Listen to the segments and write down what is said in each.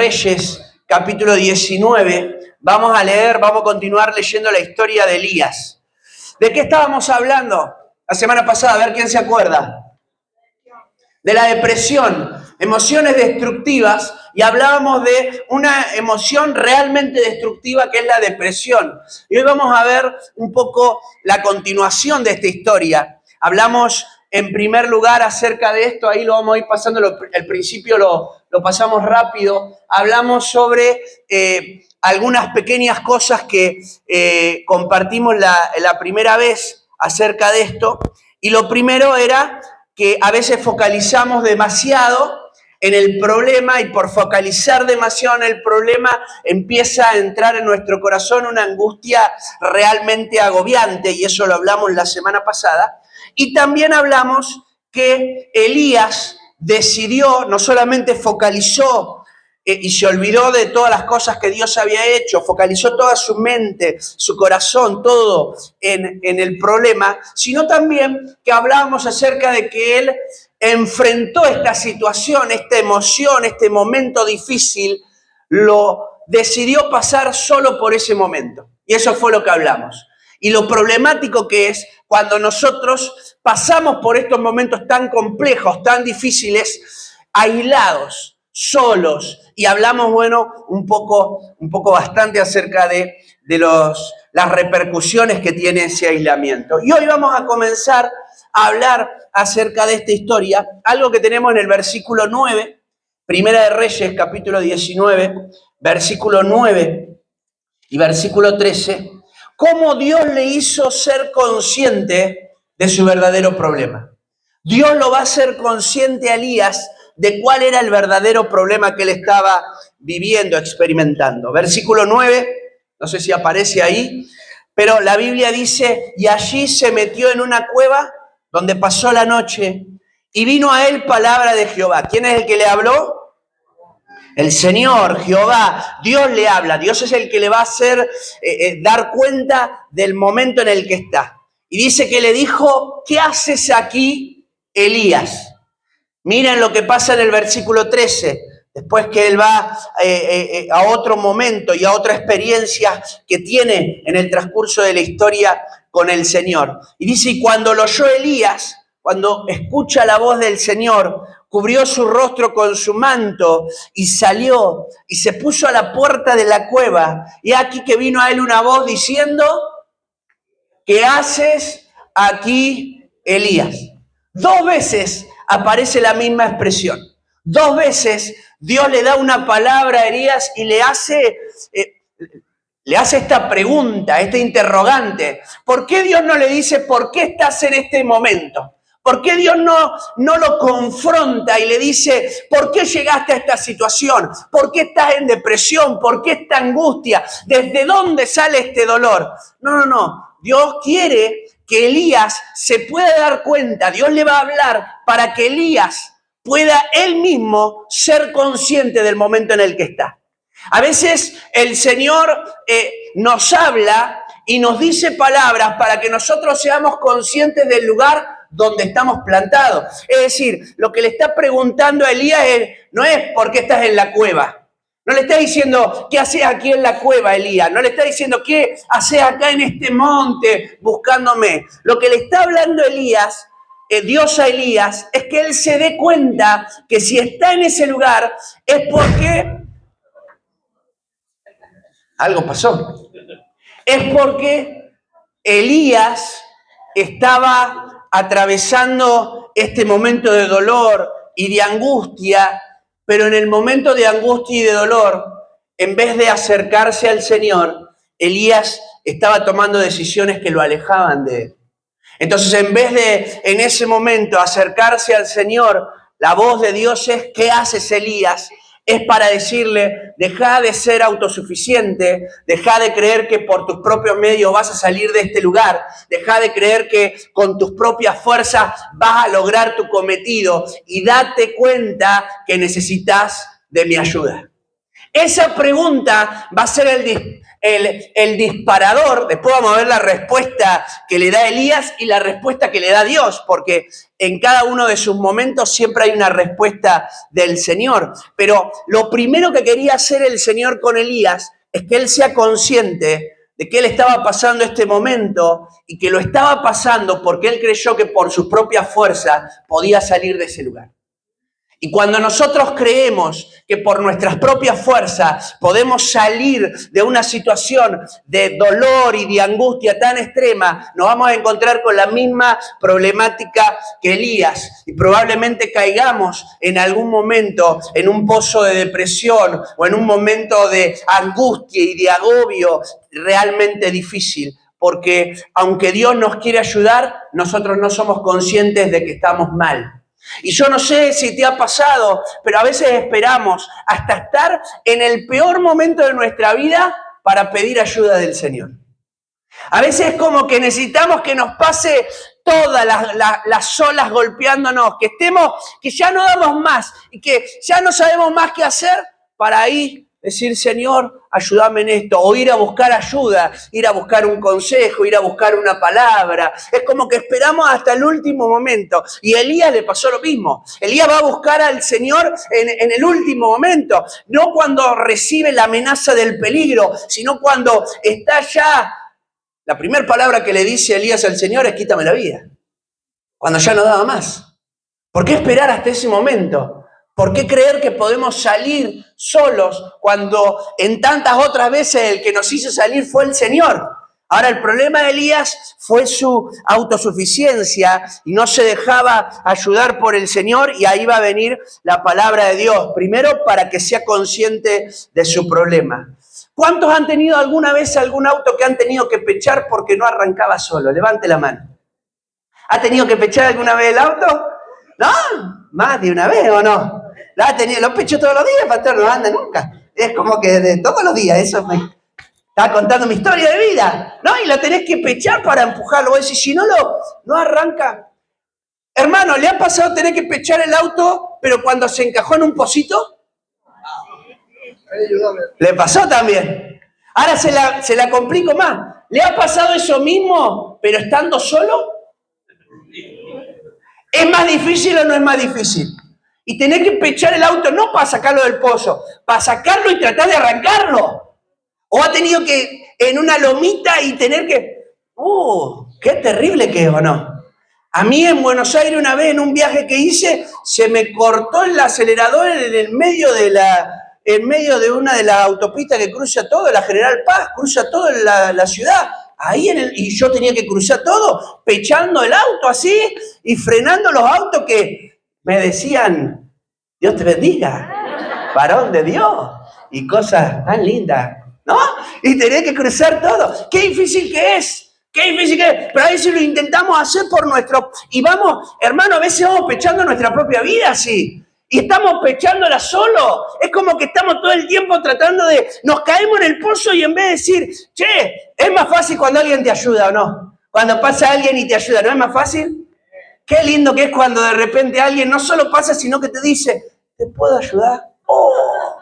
Reyes, capítulo 19, vamos a continuar leyendo la historia de Elías. ¿De qué estábamos hablando la semana pasada? A ver quién se acuerda. De la depresión, emociones destructivas, y hablábamos de una emoción realmente destructiva que es la depresión. Y hoy vamos a ver un poco la continuación de esta historia. Hablamos en primer lugar acerca de esto, ahí lo vamos a ir pasando, el principio lo pasamos rápido. Hablamos sobre algunas pequeñas cosas que compartimos la primera vez acerca de esto. Y lo primero era que a veces focalizamos demasiado en el problema, y por focalizar demasiado en el problema empieza a entrar en nuestro corazón una angustia realmente agobiante, y eso lo hablamos la semana pasada. Y también hablamos que Elías decidió, no solamente focalizó y se olvidó de todas las cosas que Dios había hecho, focalizó toda su mente, su corazón, todo en el problema, sino también que hablábamos acerca de que él enfrentó esta situación, esta emoción, este momento difícil, lo decidió pasar solo por ese momento. Y eso fue lo que hablamos. Y lo problemático que es cuando nosotros pasamos por estos momentos tan complejos, tan difíciles, aislados, solos, y hablamos, un poco bastante acerca de las repercusiones que tiene ese aislamiento. Y hoy vamos a comenzar a hablar acerca de esta historia, algo que tenemos en el versículo 9, Primera de Reyes, capítulo 19, versículo 9 y versículo 13, cómo Dios le hizo ser consciente de su verdadero problema. Dios lo va a hacer consciente a Elías de cuál era el verdadero problema que él estaba viviendo, experimentando. Versículo 9, no sé si aparece ahí, pero la Biblia dice, y allí se metió en una cueva donde pasó la noche, y vino a él palabra de Jehová. ¿Quién es el que le habló? El Señor, Jehová. Dios le habla. Dios es el que le va a hacer dar cuenta del momento en el que está. Y dice que le dijo, ¿qué haces aquí, Elías? Miren lo que pasa en el versículo 13. Después que él va a otro momento y a otra experiencia que tiene en el transcurso de la historia con el Señor. Y dice, y cuando lo oyó Elías, cuando escucha la voz del Señor, cubrió su rostro con su manto y salió y se puso a la puerta de la cueva. Y aquí que vino a él una voz diciendo, ¿qué haces aquí, Elías? 2 veces aparece la misma expresión. 2 veces Dios le da una palabra a Elías y le hace esta pregunta, este interrogante. ¿Por qué Dios no le dice por qué estás en este momento? ¿Por qué Dios no lo confronta y le dice, ¿por qué llegaste a esta situación? ¿Por qué estás en depresión? ¿Por qué esta angustia? ¿Desde dónde sale este dolor? No. Dios quiere que Elías se pueda dar cuenta. Dios le va a hablar para que Elías pueda él mismo ser consciente del momento en el que está. A veces el Señor nos habla y nos dice palabras para que nosotros seamos conscientes del lugar donde estamos plantados. Es decir, lo que le está preguntando a Elías no es por qué estás en la cueva. No le está diciendo, ¿qué haces aquí en la cueva, Elías? No le está diciendo, ¿qué haces acá en este monte buscándome? Lo que le está hablando Elías, Dios a Elías, es que él se dé cuenta que si está en ese lugar es porque algo pasó. Es porque Elías estaba atravesando este momento de dolor y de angustia, pero en el momento de angustia y de dolor, en vez de acercarse al Señor, Elías estaba tomando decisiones que lo alejaban de él. Entonces, en vez de en ese momento acercarse al Señor, la voz de Dios es, ¿qué haces, Elías? Es para decirle, deja de ser autosuficiente, deja de creer que por tus propios medios vas a salir de este lugar, deja de creer que con tus propias fuerzas vas a lograr tu cometido y date cuenta que necesitas de mi ayuda. Esa pregunta va a ser el disparador. Después vamos a ver la respuesta que le da Elías y la respuesta que le da Dios, porque en cada uno de sus momentos siempre hay una respuesta del Señor. Pero lo primero que quería hacer el Señor con Elías es que él sea consciente de que él estaba pasando este momento y que lo estaba pasando porque él creyó que por sus propias fuerzas podía salir de ese lugar. Y cuando nosotros creemos que por nuestras propias fuerzas podemos salir de una situación de dolor y de angustia tan extrema, nos vamos a encontrar con la misma problemática que Elías. Y probablemente caigamos en algún momento en un pozo de depresión o en un momento de angustia y de agobio realmente difícil. Porque aunque Dios nos quiere ayudar, nosotros no somos conscientes de que estamos mal. Y yo no sé si te ha pasado, pero a veces esperamos hasta estar en el peor momento de nuestra vida para pedir ayuda del Señor. A veces es como que necesitamos que nos pase todas las olas golpeándonos, que estemos, que ya no damos más y que ya no sabemos más qué hacer para ahí decir, Señor, ayúdame en esto, o ir a buscar ayuda, ir a buscar un consejo, ir a buscar una palabra. Es como que esperamos hasta el último momento. Y a Elías le pasó lo mismo. Elías va a buscar al Señor en el último momento, no cuando recibe la amenaza del peligro, sino cuando está ya. La primera palabra que le dice Elías al Señor es, quítame la vida. Cuando ya no daba más. ¿Por qué esperar hasta ese momento? ¿Por qué creer que podemos salir solos cuando en tantas otras veces el que nos hizo salir fue el Señor? Ahora, el problema de Elías fue su autosuficiencia y no se dejaba ayudar por el Señor, y ahí va a venir la palabra de Dios. Primero, para que sea consciente de su problema. ¿Cuántos han tenido alguna vez algún auto que han tenido que pechar porque no arrancaba solo? Levante la mano. ¿Ha tenido que pechar alguna vez el auto? ¿No? ¿Más de una vez o no? Lo pecho todos los días, pastor, no anda nunca. Es como que de todos los días, eso me está contando mi historia de vida, ¿no? Y lo tenés que pechar para empujarlo. Vos decís, si no arranca. Hermano, ¿le ha pasado tener que pechar el auto, pero cuando se encajó en un pocito? Le pasó también. Ahora se la complico más. ¿Le ha pasado eso mismo, pero estando solo? ¿Es más difícil o no es más difícil? Y tener que pechar el auto no para sacarlo del pozo, para sacarlo y tratar de arrancarlo. O ha tenido que en una lomita y tener que... ¡Qué terrible que es, o no! A mí en Buenos Aires una vez en un viaje que hice, se me cortó el acelerador en medio de una de las autopistas que cruza todo, la General Paz, cruza toda la ciudad. Ahí y yo tenía que cruzar todo, pechando el auto así y frenando los autos que me decían, Dios te bendiga, varón de Dios, y cosas tan lindas, ¿no? Y tenía que cruzar todo. ¡Qué difícil que es! ¡Qué difícil que es! Pero a veces lo intentamos hacer por nuestro... Y vamos, hermano, a veces vamos pechando nuestra propia vida así. Y estamos pechándola solo. Es como que estamos todo el tiempo tratando de... Nos caemos en el pozo y en vez de decir, che, es más fácil cuando alguien te ayuda, ¿o no? Cuando pasa alguien y te ayuda, ¿no es más fácil? Qué lindo que es cuando de repente alguien no solo pasa, sino que te dice, ¿te puedo ayudar? ¡Oh!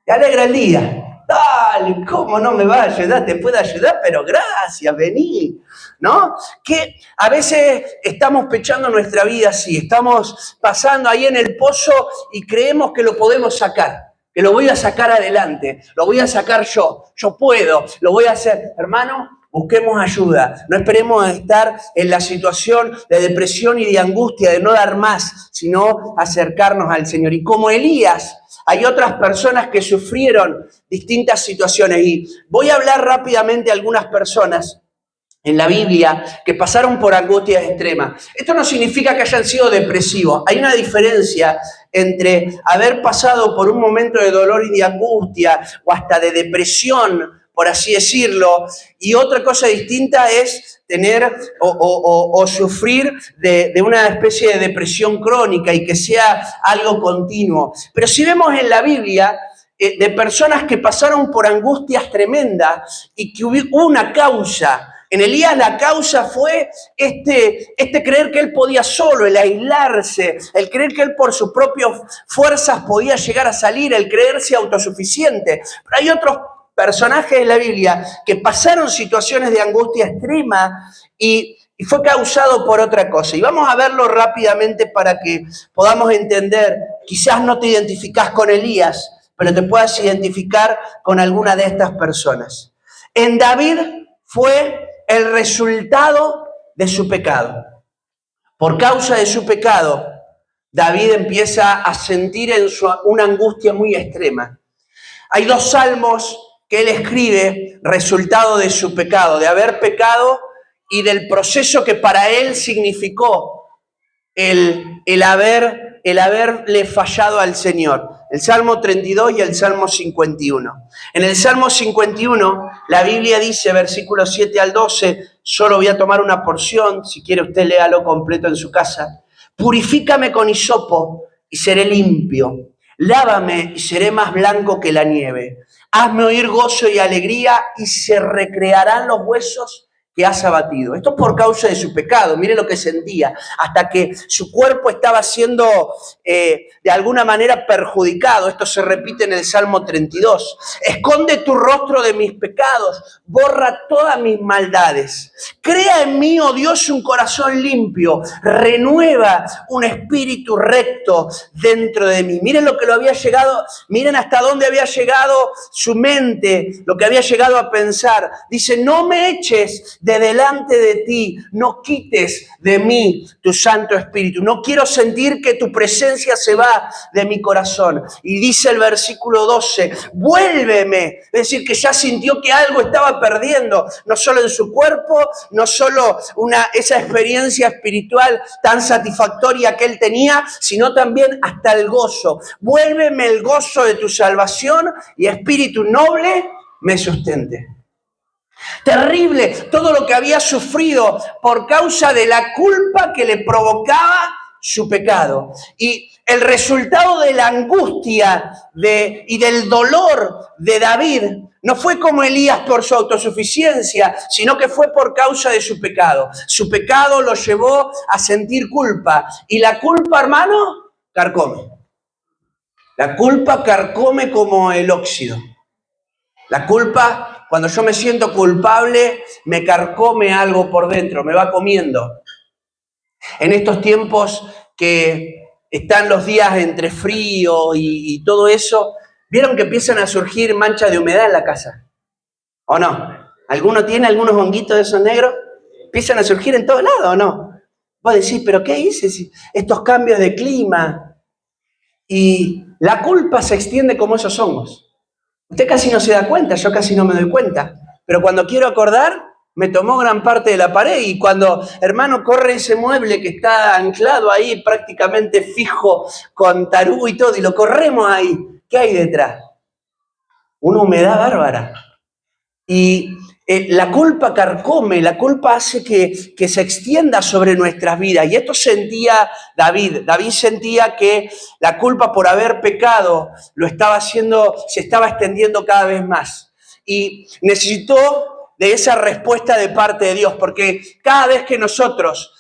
Te alegra el día. Dale, ¿cómo no me va a ayudar? Te puedo ayudar, pero gracias, vení, ¿no? Que a veces estamos pechando nuestra vida así, estamos pasando ahí en el pozo y creemos que lo podemos sacar, que lo voy a sacar adelante, lo voy a sacar yo puedo, lo voy a hacer. Hermano, busquemos ayuda, no esperemos a estar en la situación de depresión y de angustia, de no dar más, sino acercarnos al Señor. Y como Elías, hay otras personas que sufrieron distintas situaciones, y voy a hablar rápidamente de algunas personas en la Biblia que pasaron por angustias extremas. Esto no significa que hayan sido depresivos. Hay una diferencia entre haber pasado por un momento de dolor y de angustia o hasta de depresión, por así decirlo, y otra cosa distinta es tener o sufrir de una especie de depresión crónica y que sea algo continuo. Pero si vemos en la Biblia de personas que pasaron por angustias tremendas y que hubo una causa En Elías la causa fue este creer que él podía solo, el aislarse, el creer que él por sus propias fuerzas podía llegar a salir, el creerse autosuficiente. Pero hay otros personajes de la Biblia que pasaron situaciones de angustia extrema y fue causado por otra cosa. Y vamos a verlo rápidamente para que podamos entender. Quizás no te identificás con Elías, pero te puedas identificar con alguna de estas personas. En David fue el resultado de su pecado. Por causa de su pecado, David empieza a sentir una angustia muy extrema. Hay 2 salmos que él escribe resultado de su pecado, de haber pecado y del proceso que para él significó el haberle fallado al Señor. El Salmo 32 y el Salmo 51. En el Salmo 51, la Biblia dice, versículos 7 al 12, solo voy a tomar una porción, si quiere usted léalo completo en su casa. Purifícame con hisopo y seré limpio. Lávame y seré más blanco que la nieve. Hazme oír gozo y alegría y se recrearán los huesos que has abatido. Esto por causa de su pecado. Mire lo que sentía. Hasta que su cuerpo estaba siendo de alguna manera perjudicado. Esto se repite en el Salmo 32. Esconde tu rostro de mis pecados. Borra todas mis maldades. Crea en mí, oh Dios, un corazón limpio. Renueva un espíritu recto dentro de mí. Miren lo que lo había llegado. Miren hasta dónde había llegado su mente. Lo que había llegado a pensar. Dice, no me eches de delante de ti, no quites de mí tu Santo Espíritu. No quiero sentir que tu presencia se va de mi corazón. Y dice el versículo 12, vuélveme. Es decir, que ya sintió que algo estaba perdiendo, no solo en su cuerpo, no solo esa experiencia espiritual tan satisfactoria que él tenía, sino también hasta el gozo. Vuélveme el gozo de tu salvación y espíritu noble me sustente. Terrible todo lo que había sufrido por causa de la culpa que le provocaba su pecado. Y el resultado de la angustia y del dolor de David no fue como Elías por su autosuficiencia, sino que fue por causa de su pecado. Su pecado lo llevó a sentir culpa. Y la culpa, hermano, carcome. La culpa carcome como el óxido. La culpa, cuando yo me siento culpable, me carcome algo por dentro, me va comiendo. En estos tiempos que están los días entre frío y todo eso, ¿vieron que empiezan a surgir manchas de humedad en la casa? ¿O no? ¿Alguno tiene algunos honguitos de esos negros? ¿Empiezan a surgir en todos lados o no? Vos decís, ¿pero qué hice? Estos cambios de clima. Y la culpa se extiende como esos hongos. Usted casi no se da cuenta, yo casi no me doy cuenta. Pero cuando quiero acordar, me tomó gran parte de la pared. Y cuando, hermano, corre ese mueble que está anclado ahí, prácticamente fijo, con tarugo y todo, y lo corremos ahí, ¿qué hay detrás? Una humedad bárbara. Y la culpa carcome, la culpa hace que se extienda sobre nuestras vidas. Y esto sentía David. David sentía que la culpa por haber pecado lo estaba haciendo, se estaba extendiendo cada vez más. Y necesitó de esa respuesta de parte de Dios, porque cada vez que nosotros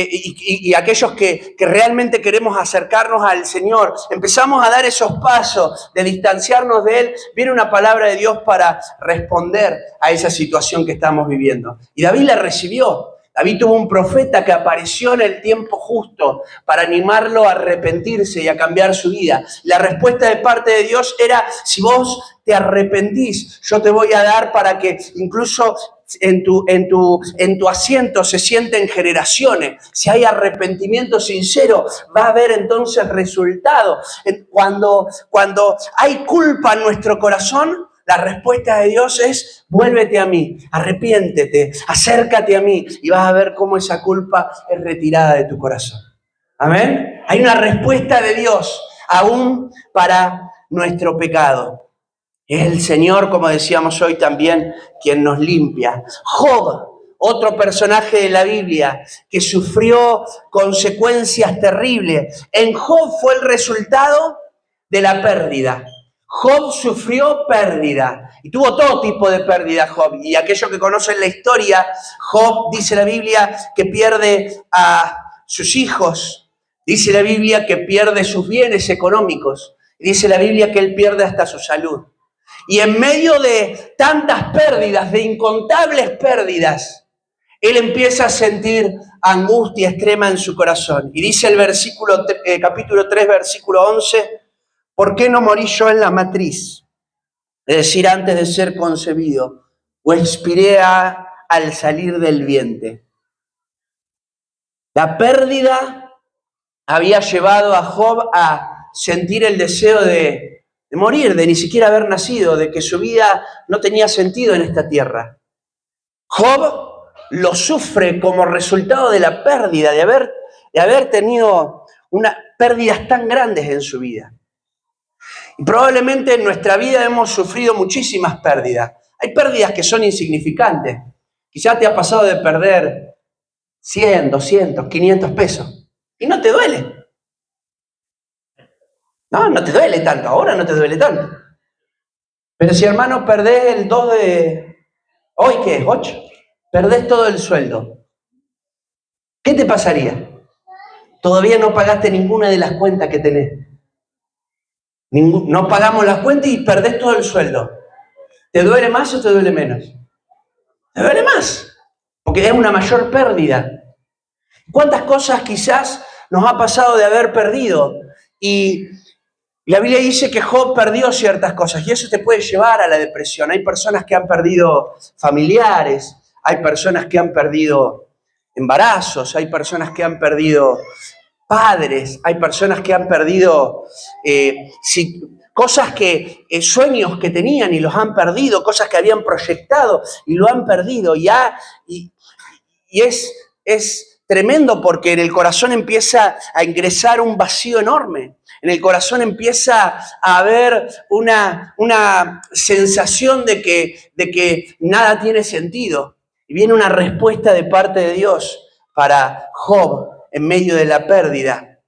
y aquellos que realmente queremos acercarnos al Señor, empezamos a dar esos pasos de distanciarnos de Él, viene una palabra de Dios para responder a esa situación que estamos viviendo. Y David la recibió. David tuvo un profeta que apareció en el tiempo justo para animarlo a arrepentirse y a cambiar su vida. La respuesta de parte de Dios era, si vos te arrepentís, yo te voy a dar para que incluso en tu asiento se sienten generaciones. Si hay arrepentimiento sincero, va a haber entonces resultado. Cuando hay culpa en nuestro corazón, la respuesta de Dios es, vuélvete a mí, arrepiéntete, acércate a mí y vas a ver cómo esa culpa es retirada de tu corazón. ¿Amén? Hay una respuesta de Dios aún para nuestro pecado. Es el Señor, como decíamos hoy también, quien nos limpia. Job, otro personaje de la Biblia que sufrió consecuencias terribles. En Job fue el resultado de la pérdida. Job sufrió pérdida y tuvo todo tipo de pérdida Job. Y aquellos que conocen la historia, Job, dice la Biblia, que pierde a sus hijos. Dice la Biblia que pierde sus bienes económicos. Dice la Biblia que él pierde hasta su salud. Y en medio de tantas pérdidas, de incontables pérdidas, él empieza a sentir angustia extrema en su corazón. Y dice el capítulo 3, versículo 11, ¿por qué no morí yo en la matriz? Es decir, antes de ser concebido, o expiré al salir del vientre. La pérdida había llevado a Job a sentir el deseo de morir, de ni siquiera haber nacido, de que su vida no tenía sentido en esta tierra. Job lo sufre como resultado de la pérdida, de haber tenido pérdidas tan grandes en su vida. Y probablemente en nuestra vida hemos sufrido muchísimas pérdidas. Hay pérdidas que son insignificantes. Quizás te ha pasado de perder 100, 200, 500 pesos y no te duele. No te duele tanto, ahora no te duele tanto. Pero si, hermano, perdés el 2 de... ¿Hoy qué es? 8. Perdés todo el sueldo. ¿Qué te pasaría? Todavía no pagaste ninguna de las cuentas que tenés. No pagamos las cuentas y perdés todo el sueldo. ¿Te duele más o te duele menos? Te duele más, porque es una mayor pérdida. ¿Cuántas cosas quizás nos ha pasado de haber perdido? Y la Biblia dice que Job perdió ciertas cosas y eso te puede llevar a la depresión. Hay personas que han perdido familiares, hay personas que han perdido embarazos, hay personas que han perdido padres, hay personas que han perdido cosas sueños que tenían y los han perdido, cosas que habían proyectado y lo han perdido. Y es tremendo porque en el corazón empieza a ingresar un vacío enorme. En el corazón empieza a haber una sensación de que nada tiene sentido. Y viene una respuesta de parte de Dios para Job en medio de la pérdida.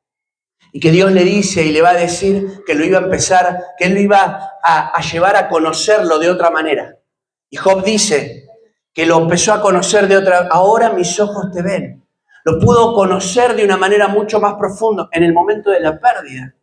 Y que Dios le dice y le va a decir que lo iba a empezar, que él lo iba a llevar a conocerlo de otra manera. Y Job dice que lo empezó a conocer de otra manera. Ahora mis ojos te ven. Lo pudo conocer de una manera mucho más profunda en el momento de la pérdida.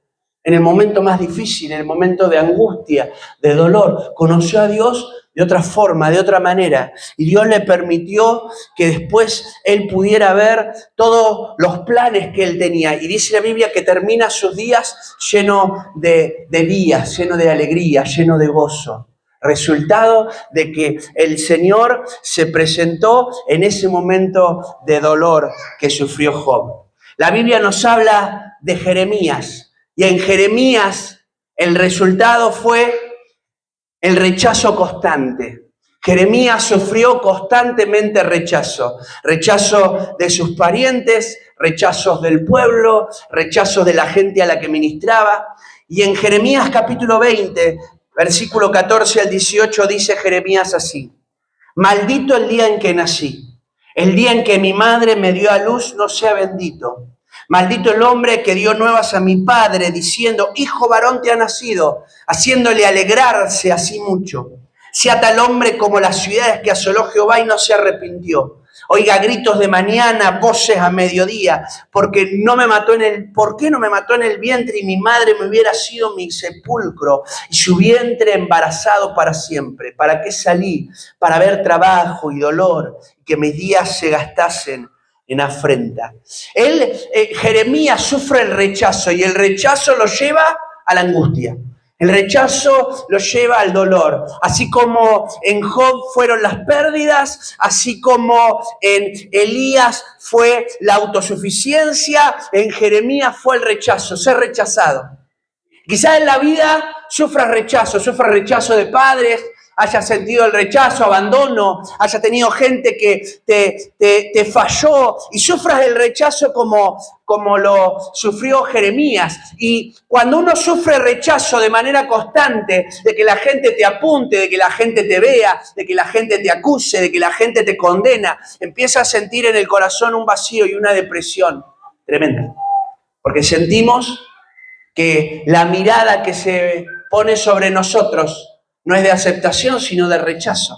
En el momento más difícil, en el momento de angustia, de dolor, conoció a Dios de otra forma, de otra manera. Y Dios le permitió que después él pudiera ver todos los planes que él tenía. Y dice la Biblia que termina sus días lleno de días, lleno de alegría, lleno de gozo. Resultado de que el Señor se presentó en ese momento de dolor que sufrió Job. La Biblia nos habla de Jeremías. Y en Jeremías el resultado fue el rechazo constante. Jeremías sufrió constantemente rechazo. Rechazo de sus parientes, rechazos del pueblo, rechazos de la gente a la que ministraba. Y en Jeremías capítulo 20, versículo 14 al 18 dice Jeremías así: maldito el día en que nací, el día en que mi madre me dio a luz no sea bendito. Maldito el hombre que dio nuevas a mi padre, diciendo, hijo varón te ha nacido, haciéndole alegrarse así mucho. Sea tal hombre como las ciudades que asoló Jehová y no se arrepintió. Oiga gritos de mañana, voces a mediodía, ¿por qué no me mató en el vientre y mi madre me hubiera sido mi sepulcro y su vientre embarazado para siempre? ¿Para qué salí? Para ver trabajo y dolor, y que mis días se gastasen en afrenta. Jeremías sufre el rechazo y el rechazo lo lleva a la angustia. El rechazo lo lleva al dolor. Así como en Job fueron las pérdidas, así como en Elías fue la autosuficiencia, en Jeremías fue el rechazo, ser rechazado. Quizás en la vida sufra rechazo de padres, haya sentido el rechazo, abandono, haya tenido gente que te falló y sufras el rechazo como lo sufrió Jeremías. Y cuando uno sufre rechazo de manera constante, de que la gente te apunte, de que la gente te vea, de que la gente te acuse, de que la gente te condena, empieza a sentir en el corazón un vacío y una depresión tremenda. Porque sentimos que la mirada que se pone sobre nosotros no es de aceptación, sino de rechazo.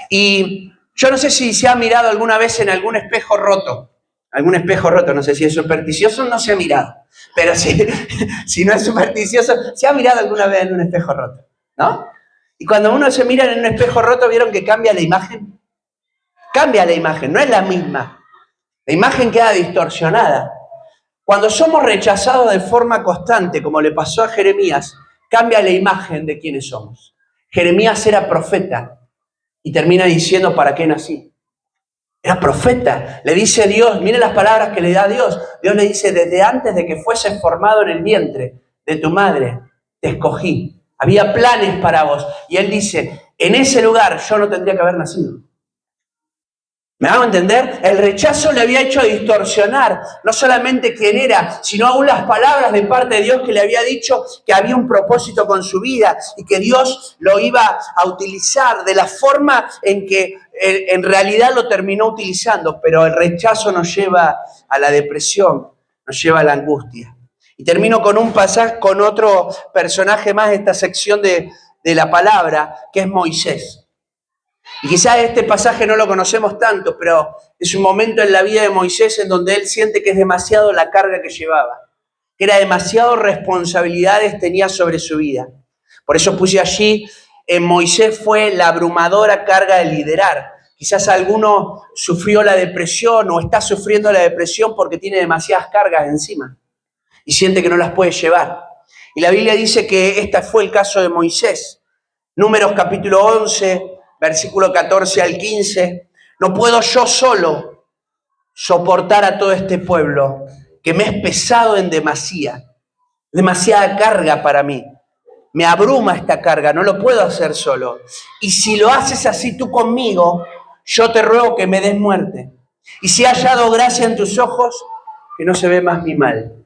Y yo no sé si se ha mirado alguna vez en algún espejo roto. Algún espejo roto, no sé si es supersticioso, no se ha mirado. Pero si no es supersticioso, se ha mirado alguna vez en un espejo roto, ¿no? Y cuando uno se mira en un espejo roto, ¿vieron que cambia la imagen? Cambia la imagen, no es la misma. La imagen queda distorsionada. Cuando somos rechazados de forma constante, como le pasó a Jeremías, cambia la imagen de quiénes somos. Jeremías era profeta y termina diciendo, ¿para qué nací? Era profeta. Le dice Dios, miren las palabras que le da Dios. Dios le dice, desde antes de que fueses formado en el vientre de tu madre, te escogí. Había planes para vos. Y él dice, en ese lugar yo no tendría que haber nacido. ¿Me hago entender? El rechazo le había hecho distorsionar no solamente quién era, sino aún las palabras de parte de Dios que le había dicho que había un propósito con su vida y que Dios lo iba a utilizar de la forma en que en realidad lo terminó utilizando. Pero el rechazo nos lleva a la depresión, nos lleva a la angustia. Y termino con un pasaje, con otro personaje más de esta sección de la palabra, que es Moisés. Y quizás este pasaje no lo conocemos tanto, pero es un momento en la vida de Moisés en donde él siente que es demasiado la carga que llevaba, que era demasiado responsabilidades tenía sobre su vida. Por eso puse allí, en Moisés fue la abrumadora carga de liderar. Quizás alguno sufrió la depresión o está sufriendo la depresión porque tiene demasiadas cargas encima y siente que no las puede llevar. Y la Biblia dice que este fue el caso de Moisés. Números capítulo 11, versículo 14 al 15, no puedo yo solo soportar a todo este pueblo, que me es pesado en demasiada carga para mí. Me abruma esta carga, no lo puedo hacer solo. Y si lo haces así tú conmigo, yo te ruego que me des muerte. Y si he hallado gracia en tus ojos, que no se ve más mi mal.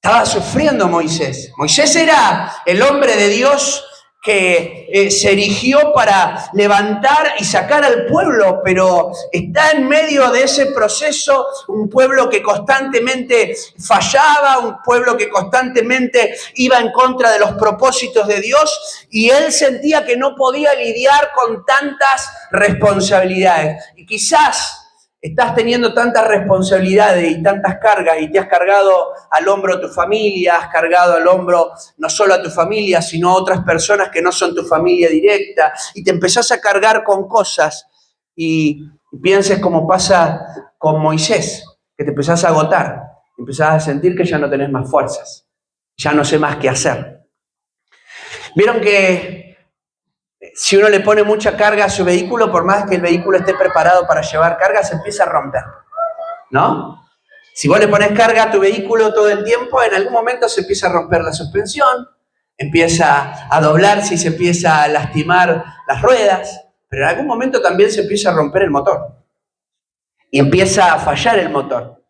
Estaba sufriendo Moisés. Moisés era el hombre de Dios que se erigió para levantar y sacar al pueblo, pero está en medio de ese proceso un pueblo que constantemente fallaba, un pueblo que constantemente iba en contra de los propósitos de Dios, y él sentía que no podía lidiar con tantas responsabilidades. Y quizás estás teniendo tantas responsabilidades y tantas cargas y te has cargado al hombro a tu familia, has cargado al hombro no solo a tu familia, sino a otras personas que no son tu familia directa, y te empezás a cargar con cosas y pienses como pasa con Moisés, que te empezás a agotar, empezás a sentir que ya no tenés más fuerzas, ya no sé más qué hacer. Vieron que si uno le pone mucha carga a su vehículo, por más que el vehículo esté preparado para llevar carga, se empieza a romper, ¿no? Si vos le pones carga a tu vehículo todo el tiempo, en algún momento se empieza a romper la suspensión, empieza a doblarse y se empieza a lastimar las ruedas, pero en algún momento también se empieza a romper el motor y empieza a fallar el motor.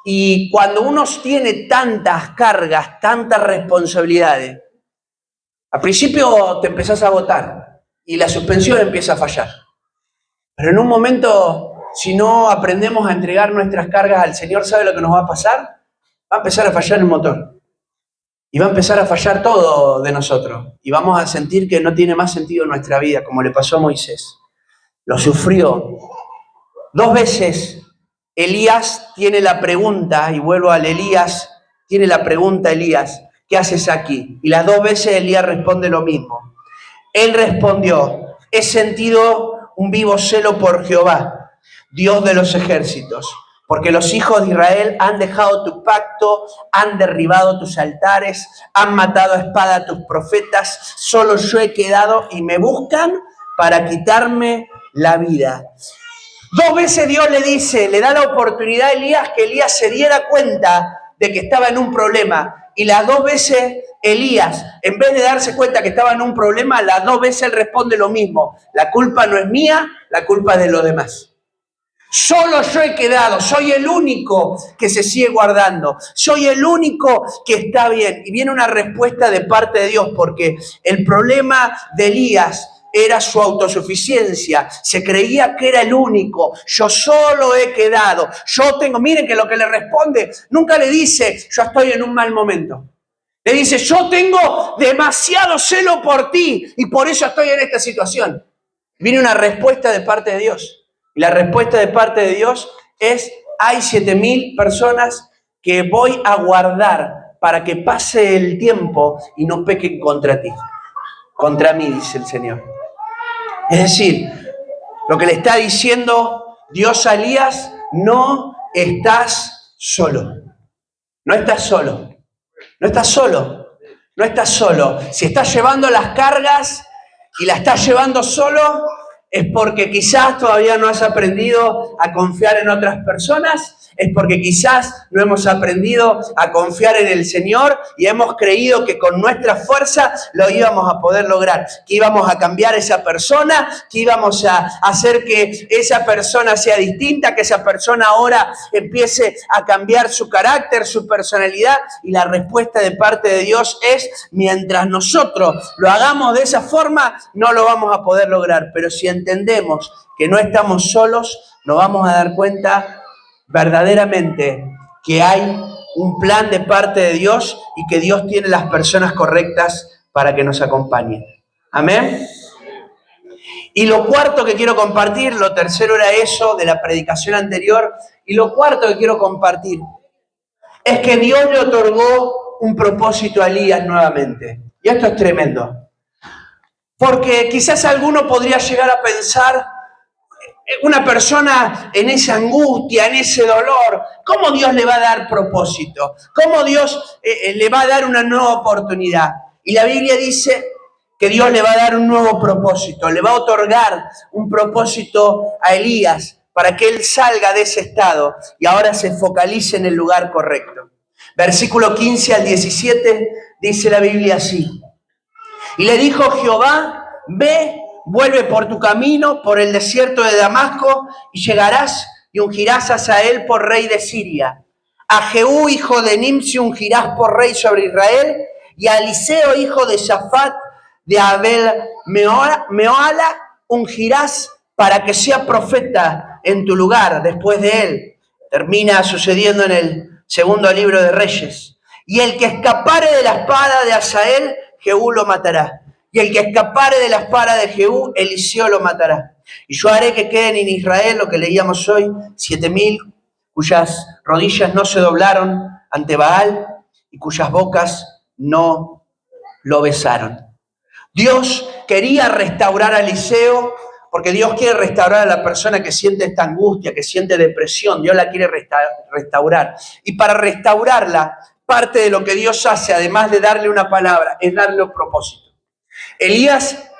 Y cuando uno tiene tantas cargas, tantas responsabilidades, al principio te empezás a agotar y la suspensión empieza a fallar. Pero en un momento, si no aprendemos a entregar nuestras cargas al Señor, ¿sabe lo que nos va a pasar? Va a empezar a fallar el motor. Y va a empezar a fallar todo de nosotros. Y vamos a sentir que no tiene más sentido en nuestra vida, como le pasó a Moisés. Lo sufrió. 2 veces Elías tiene la pregunta, y vuelvo al Elías, tiene la pregunta Elías, ¿qué haces aquí? Y las 2 veces Elías responde lo mismo. Él respondió, he sentido un vivo celo por Jehová, Dios de los ejércitos, porque los hijos de Israel han dejado tu pacto, han derribado tus altares, han matado a espada a tus profetas, solo yo he quedado y me buscan para quitarme la vida. 2 veces Dios le dice, le da la oportunidad a Elías que Elías se diera cuenta de que estaba en un problema. Y las 2 veces Elías, en vez de darse cuenta que estaba en un problema, las 2 veces él responde lo mismo. La culpa no es mía, la culpa es de los demás. Solo yo he quedado, soy el único que se sigue guardando, soy el único que está bien. Y viene una respuesta de parte de Dios, porque el problema de Elías era su autosuficiencia, se creía que era el único, yo solo he quedado, yo tengo, miren que lo que le responde, nunca le dice, yo estoy en un mal momento. Le dice, yo tengo demasiado celo por ti y por eso estoy en esta situación. Viene una respuesta de parte de Dios. Y la respuesta de parte de Dios es, hay 7,000 personas que voy a guardar para que pase el tiempo y no pequen contra ti. Contra mí, dice el Señor. Es decir, lo que le está diciendo Dios a Elías, no estás solo. No estás solo. No estás solo. No estás solo. Si estás llevando las cargas y la estás llevando solo, es porque quizás todavía no has aprendido a confiar en otras personas, es porque quizás no hemos aprendido a confiar en el Señor y hemos creído que con nuestra fuerza lo íbamos a poder lograr, que íbamos a cambiar a esa persona, que íbamos a hacer que esa persona sea distinta, que esa persona ahora empiece a cambiar su carácter, su personalidad. Y la respuesta de parte de Dios es, mientras nosotros lo hagamos de esa forma, no lo vamos a poder lograr. Pero si entendemos que no estamos solos, nos vamos a dar cuenta verdaderamente que hay un plan de parte de Dios y que Dios tiene las personas correctas para que nos acompañen. Amén. Y lo cuarto que quiero compartir, lo tercero era eso de la predicación anterior, y lo cuarto que quiero compartir es que Dios le otorgó un propósito a Elías nuevamente. Y esto es tremendo. Porque quizás alguno podría llegar a pensar, una persona en esa angustia, en ese dolor, ¿cómo Dios le va a dar propósito? ¿Cómo Dios le va a dar una nueva oportunidad? Y la Biblia dice que Dios le va a dar un nuevo propósito, le va a otorgar un propósito a Elías para que él salga de ese estado y ahora se focalice en el lugar correcto. Versículo 15 al 17 dice la Biblia así. Y le dijo Jehová, ve, vuelve por tu camino, por el desierto de Damasco, y llegarás y ungirás a Hazael por rey de Siria. A Jehú, hijo de Nimsi, ungirás por rey sobre Israel, y a Eliseo, hijo de Shafat, de Abel Meoala, ungirás para que sea profeta en tu lugar después de él. Termina sucediendo en el segundo libro de Reyes. Y el que escapare de la espada de Hazael, Jehú lo matará. Y el que escapare de la espada de Jehú, Eliseo lo matará. Y yo haré que queden en Israel, lo que leíamos hoy, 7,000 cuyas rodillas no se doblaron ante Baal y cuyas bocas no lo besaron. Dios quería restaurar a Eliseo, porque Dios quiere restaurar a la persona que siente esta angustia, que siente depresión. Dios la quiere restaurar. Y para restaurarla, parte de lo que Dios hace, además de darle una palabra, es darle un propósito. Elías,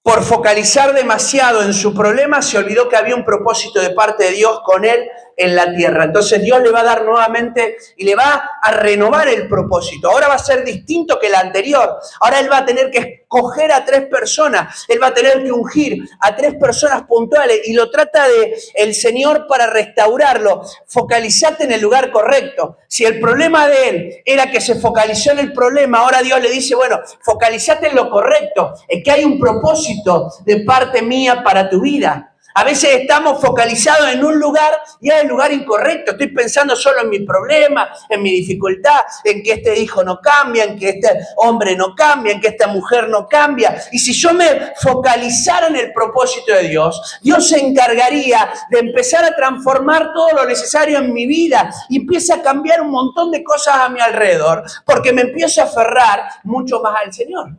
por focalizar demasiado en su problema, se olvidó que había un propósito de parte de Dios con él en la tierra. Entonces Dios le va a dar nuevamente y le va a renovar el propósito. Ahora va a ser distinto que el anterior. Ahora él va a tener que escoger a 3 personas. Él va a tener que ungir a 3 personas puntuales y lo trata de el Señor para restaurarlo. Focalizate en el lugar correcto. Si el problema de él era que se focalizó en el problema, ahora Dios le dice, bueno, focalizate en lo correcto, en que hay un propósito de parte mía para tu vida. A veces estamos focalizados en un lugar y es el lugar incorrecto. Estoy pensando solo en mi problema, en mi dificultad, en que este hijo no cambia, en que este hombre no cambia, en que esta mujer no cambia. Y si yo me focalizara en el propósito de Dios, Dios se encargaría de empezar a transformar todo lo necesario en mi vida y empieza a cambiar un montón de cosas a mi alrededor, porque me empiezo a aferrar mucho más al Señor.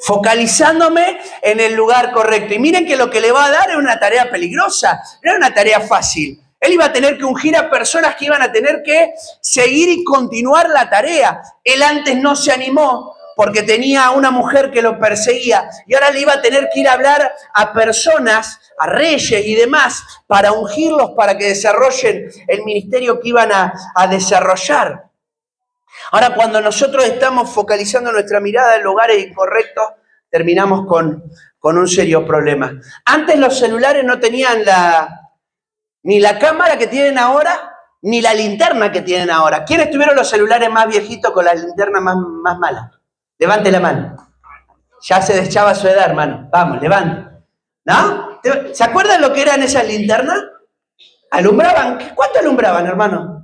Focalizándome en el lugar correcto. Y miren que lo que le va a dar es una tarea peligrosa, no es una tarea fácil. Él iba a tener que ungir a personas que iban a tener que seguir y continuar la tarea. Él antes no se animó porque tenía a una mujer que lo perseguía y ahora le iba a tener que ir a hablar a personas, a reyes y demás, para ungirlos para que desarrollen el ministerio que iban a desarrollar. Ahora, cuando nosotros estamos focalizando nuestra mirada en lugares incorrectos, terminamos con un serio problema. Antes los celulares no tenían ni la cámara que tienen ahora, ni la linterna que tienen ahora. ¿Quiénes tuvieron los celulares más viejitos con las linternas más malas? Levante la mano. Ya se deschaba su edad, hermano. Vamos, levante. ¿No? ¿Se acuerdan lo que eran esas linternas? ¿Alumbraban? ¿Cuánto alumbraban, hermano?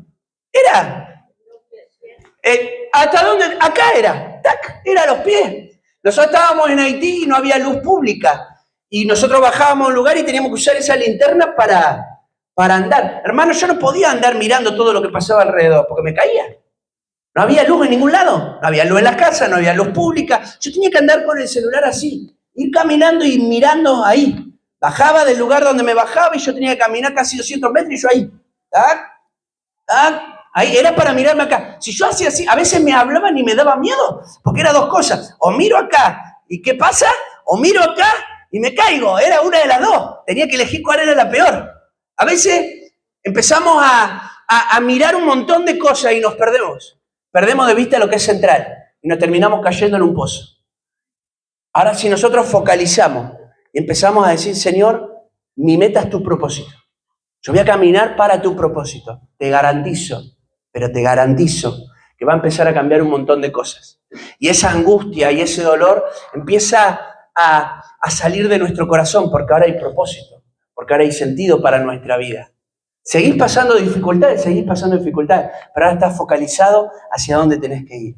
¿Hasta dónde? Acá era. ¡Tac! Era a los pies. Nosotros estábamos en Haití y no había luz pública. Y nosotros bajábamos a un lugar y teníamos que usar esa linterna para andar. Hermano, yo no podía andar mirando todo lo que pasaba alrededor porque me caía. No había luz en ningún lado. No había luz en las casas, no había luz pública. Yo tenía que andar con el celular así. Ir caminando y mirando ahí. Bajaba del lugar donde me bajaba y yo tenía que caminar casi 200 metros y yo ahí. ¡Tac! ¡Tac! Ahí era para mirarme acá. Si yo hacía así, a veces me hablaban y me daba miedo, porque eran dos cosas. O miro acá, ¿y qué pasa? O miro acá y me caigo. Era una de las dos. Tenía que elegir cuál era la peor. A veces empezamos a mirar un montón de cosas y nos perdemos. Perdemos de vista lo que es central y nos terminamos cayendo en un pozo. Ahora, si nosotros focalizamos y empezamos a decir, Señor, mi meta es tu propósito. Yo voy a caminar para tu propósito. Te garantizo, pero te garantizo que va a empezar a cambiar un montón de cosas. Y esa angustia y ese dolor empieza a salir de nuestro corazón porque ahora hay propósito, porque ahora hay sentido para nuestra vida. Seguís pasando dificultades, pero ahora estás focalizado hacia dónde tenés que ir.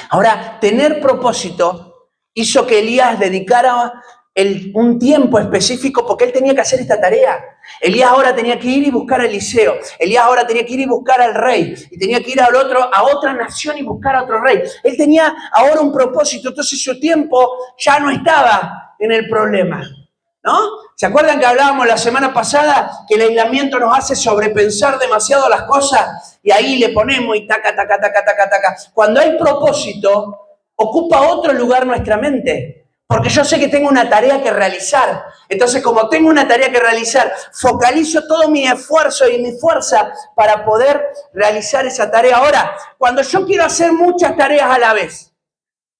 Ahora, tener propósito hizo que Elías dedicara un tiempo específico porque él tenía que hacer esta tarea. Elías ahora tenía que ir y buscar a Eliseo. Elías ahora tenía que ir y buscar al rey. Y tenía que ir a otra nación y buscar a otro rey. Él tenía ahora un propósito, entonces su tiempo ya no estaba en el problema, ¿no? ¿Se acuerdan que hablábamos la semana pasada que el aislamiento nos hace sobrepensar demasiado las cosas? Y ahí le ponemos y taca. Cuando hay propósito, ocupa otro lugar nuestra mente. Porque yo sé que tengo una tarea que realizar. Entonces, como tengo una tarea que realizar, focalizo todo mi esfuerzo y mi fuerza para poder realizar esa tarea. Ahora, cuando yo quiero hacer muchas tareas a la vez,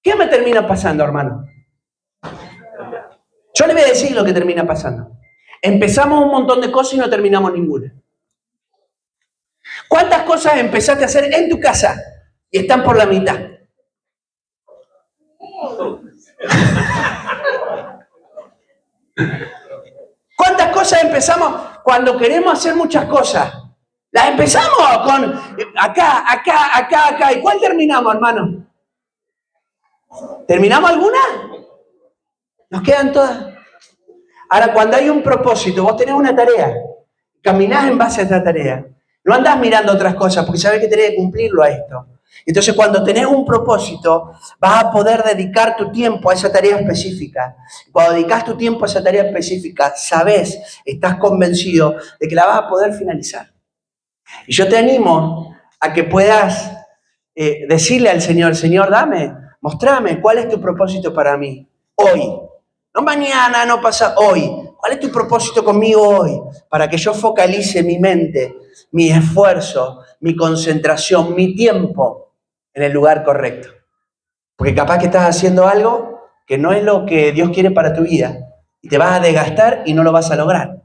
¿qué me termina pasando, hermano? Yo le voy a decir lo que termina pasando. Empezamos un montón de cosas y no terminamos ninguna. ¿Cuántas cosas empezaste a hacer en tu casa y están por la mitad? ¿Cuántas cosas empezamos cuando queremos hacer muchas cosas? Las empezamos con acá. ¿Y cuál terminamos, hermano? ¿Terminamos alguna? Nos quedan todas. Ahora, cuando hay un propósito, vos tenés una tarea, caminás en base a esta tarea. No andás mirando otras cosas porque sabés que tenés que cumplirlo a esto. Entonces, cuando tenés un propósito, vas a poder dedicar tu tiempo a esa tarea específica. Cuando dedicas tu tiempo a esa tarea específica, sabés, estás convencido de que la vas a poder finalizar. Y yo te animo a que puedas decirle al Señor, Señor, mostrame cuál es tu propósito para mí hoy. No mañana, no pasa, hoy. ¿Cuál es tu propósito conmigo hoy? Para que yo focalice mi mente, mi esfuerzo, mi concentración, mi tiempo en el lugar correcto. Porque capaz que estás haciendo algo que no es lo que Dios quiere para tu vida. Y te vas a desgastar y no lo vas a lograr.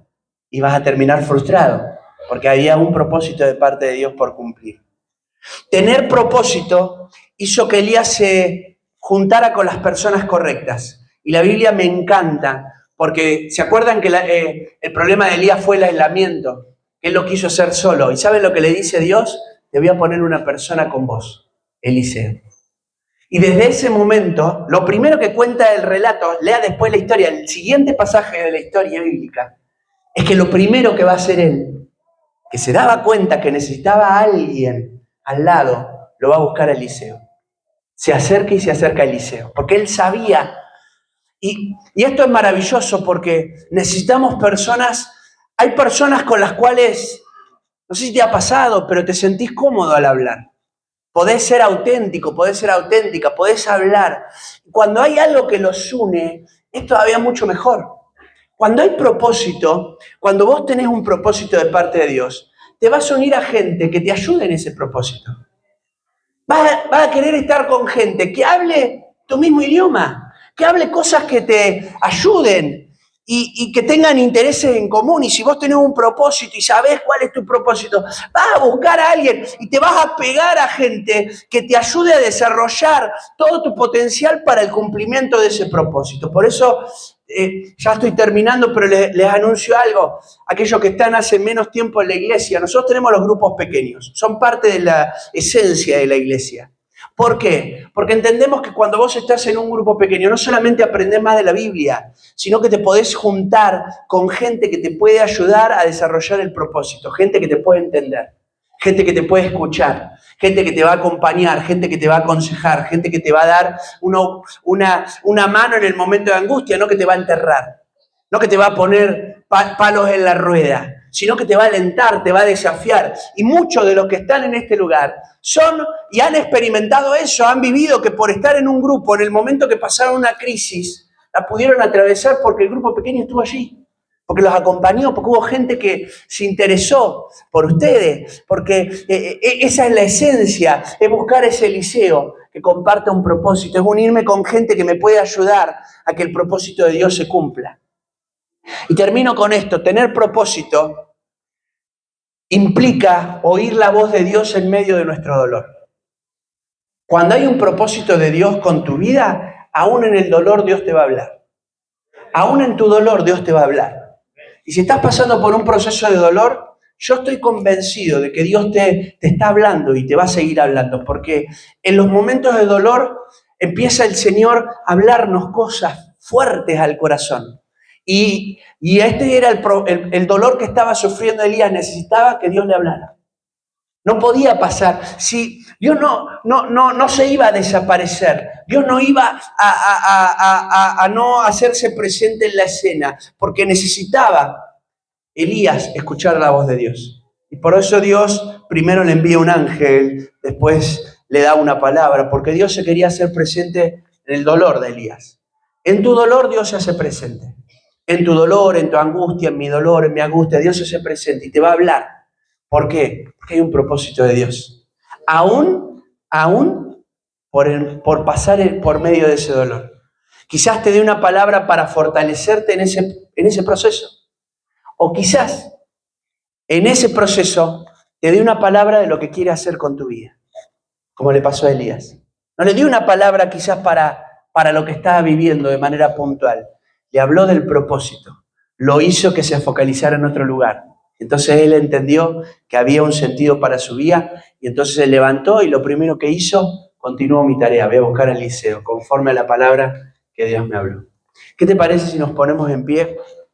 Y vas a terminar frustrado. Porque había un propósito de parte de Dios por cumplir. Tener propósito hizo que Elías se juntara con las personas correctas. Y la Biblia me encanta, porque ¿se acuerdan que el problema de Elías fue el aislamiento? Que él lo quiso hacer solo. ¿Y saben lo que le dice Dios? Te voy a poner una persona con vos, Eliseo. Y desde ese momento, lo primero que cuenta el relato, lea después la historia, el siguiente pasaje de la historia bíblica, es que lo primero que va a hacer él, que se daba cuenta que necesitaba a alguien al lado, lo va a buscar a Eliseo. Se acerca a Eliseo, porque él sabía. Y esto es maravilloso porque necesitamos personas, hay personas con las cuales, no sé si te ha pasado, pero te sentís cómodo al hablar. Podés ser auténtico, podés ser auténtica, podés hablar. Cuando hay algo que los une, es todavía mucho mejor. Cuando hay propósito, cuando vos tenés un propósito de parte de Dios, te vas a unir a gente que te ayude en ese propósito. Vas a querer estar con gente que hable tu mismo idioma, que hable cosas que te ayuden. y que tengan intereses en común. Y si vos tenés un propósito y sabés cuál es tu propósito, vas a buscar a alguien y te vas a pegar a gente que te ayude a desarrollar todo tu potencial para el cumplimiento de ese propósito. Por eso, ya estoy terminando, pero les anuncio algo. Aquellos que están hace menos tiempo en la iglesia, nosotros tenemos los grupos pequeños, son parte de la esencia de la iglesia. ¿Por qué? Porque entendemos que cuando vos estás en un grupo pequeño, no solamente aprendés más de la Biblia, sino que te podés juntar con gente que te puede ayudar a desarrollar el propósito, gente que te puede entender, gente que te puede escuchar, gente que te va a acompañar, gente que te va a aconsejar, gente que te va a dar una mano en el momento de angustia, no que te va a enterrar, no que te va a poner palos en la rueda, sino que te va a alentar, te va a desafiar. Y muchos de los que están en este lugar son y han experimentado eso, han vivido que por estar en un grupo, en el momento que pasaron una crisis, la pudieron atravesar porque el grupo pequeño estuvo allí, porque los acompañó, porque hubo gente que se interesó por ustedes, porque esa es la esencia, es buscar ese liceo que comparta un propósito, es unirme con gente que me puede ayudar a que el propósito de Dios se cumpla. Y termino con esto, tener propósito implica oír la voz de Dios en medio de nuestro dolor. Cuando hay un propósito de Dios con tu vida, aún en el dolor Dios te va a hablar. Aún en tu dolor Dios te va a hablar. Y si estás pasando por un proceso de dolor, yo estoy convencido de que Dios te está hablando y te va a seguir hablando, porque en los momentos de dolor empieza el Señor a hablarnos cosas fuertes al corazón. Y este era el dolor que estaba sufriendo Elías, necesitaba que Dios le hablara. No podía pasar. Si Dios no se iba a desaparecer, Dios no iba a no hacerse presente en la escena, porque necesitaba Elías escuchar la voz de Dios. Y por eso Dios primero le envía un ángel, después le da una palabra, porque Dios se quería hacer presente en el dolor de Elías. En tu dolor Dios se hace presente. En tu dolor, en tu angustia, en mi dolor, en mi angustia, Dios se hace presente y te va a hablar. ¿Por qué? Porque hay un propósito de Dios. Aún por pasar por medio de ese dolor. Quizás te dé una palabra para fortalecerte en ese proceso. O quizás en ese proceso te dé una palabra de lo que quiere hacer con tu vida. Como le pasó a Elías. No le dio una palabra quizás para lo que estaba viviendo de manera puntual. Le habló del propósito. Lo hizo que se focalizara en otro lugar. Entonces él entendió que había un sentido para su vida y entonces se levantó y lo primero que hizo, continuó mi tarea, voy a buscar el liceo, conforme a la palabra que Dios me habló. ¿Qué te parece si nos ponemos en pie?